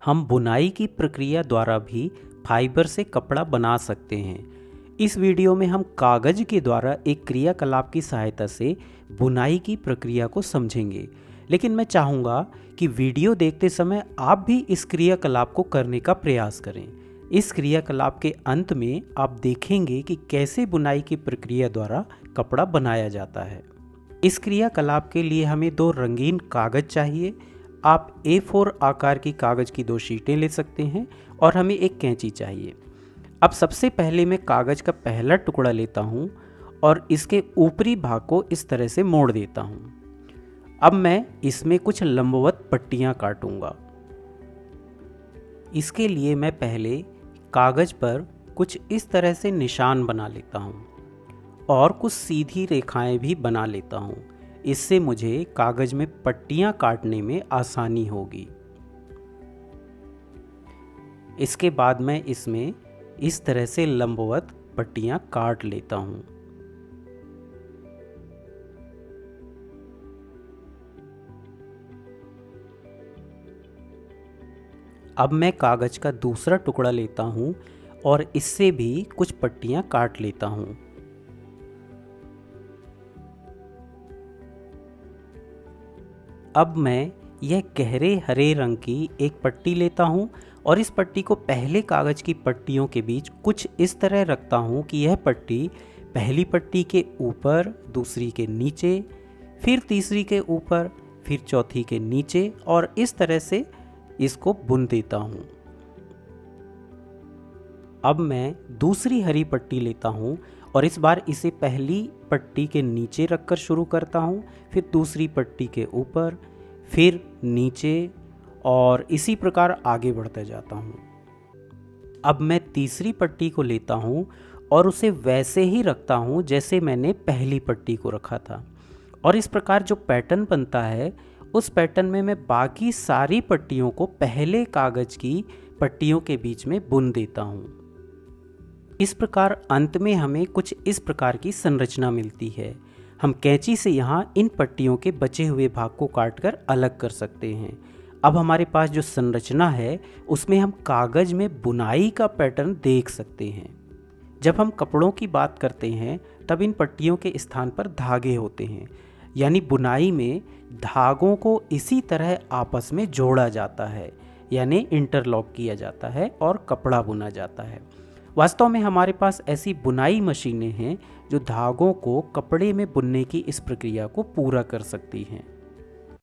हम बुनाई की प्रक्रिया द्वारा भी फाइबर से कपड़ा बना सकते हैं। इस वीडियो में हम कागज के द्वारा एक क्रियाकलाप की सहायता से बुनाई की प्रक्रिया को समझेंगे। लेकिन मैं चाहूँगा कि वीडियो देखते समय आप भी इस क्रियाकलाप को करने का प्रयास करें। इस क्रियाकलाप के अंत में आप देखेंगे कि कैसे बुनाई की प्रक्रिया द्वारा कपड़ा बनाया जाता है। इस क्रियाकलाप के लिए हमें 2 रंगीन कागज चाहिए। आप A4 आकार की कागज़ की 2 शीटें ले सकते हैं और हमें एक कैंची चाहिए। अब सबसे पहले मैं कागज़ का पहला टुकड़ा लेता हूँ और इसके ऊपरी भाग को इस तरह से मोड़ देता हूँ। अब मैं इसमें कुछ लंबवत पट्टियाँ काटूँगा। इसके लिए मैं पहले कागज़ पर कुछ इस तरह से निशान बना लेता हूँ और कुछ सीधी रेखाएं भी बना लेता हूँ। इससे मुझे कागज़ में पट्टियाँ काटने में आसानी होगी। इसके बाद मैं इसमें इस तरह से लंबवत पट्टियाँ काट लेता हूँ। अब मैं कागज़ का दूसरा टुकड़ा लेता हूँ और इससे भी कुछ पट्टियाँ काट लेता हूँ। अब मैं यह गहरे हरे रंग की एक पट्टी लेता हूँ और इस पट्टी को पहले कागज़ की पट्टियों के बीच कुछ इस तरह रखता हूँ कि यह पट्टी पहली पट्टी के ऊपर, दूसरी के नीचे, फिर तीसरी के ऊपर, फिर चौथी के नीचे और इस तरह से इसको बुन देता हूँ। अब मैं दूसरी हरी पट्टी लेता हूँ और इस बार इसे पहली पट्टी के नीचे रखकर शुरू करता हूँ, फिर दूसरी पट्टी के ऊपर, फिर नीचे और इसी प्रकार आगे बढ़ता जाता हूँ। अब मैं तीसरी पट्टी को लेता हूँ और उसे वैसे ही रखता हूँ जैसे मैंने पहली पट्टी को रखा था और इस प्रकार जो पैटर्न बनता है उस पैटर्न में मैं बाकी सारी पट्टियों को पहले कागज़ की पट्टियों के बीच में बुन देता हूँ। इस प्रकार अंत में हमें कुछ इस प्रकार की संरचना मिलती है। हम कैंची से यहाँ इन पट्टियों के बचे हुए भाग को काटकर अलग कर सकते हैं। अब हमारे पास जो संरचना है उसमें हम कागज़ में बुनाई का पैटर्न देख सकते हैं। जब हम कपड़ों की बात करते हैं तब इन पट्टियों के स्थान पर धागे होते हैं, यानी बुनाई में धागों को इसी तरह आपस में जोड़ा जाता है, यानी इंटरलॉक किया जाता है और कपड़ा बुना जाता है। वास्तव में हमारे पास ऐसी बुनाई मशीनें हैं जो धागों को कपड़े में बुनने की इस प्रक्रिया को पूरा कर सकती हैं।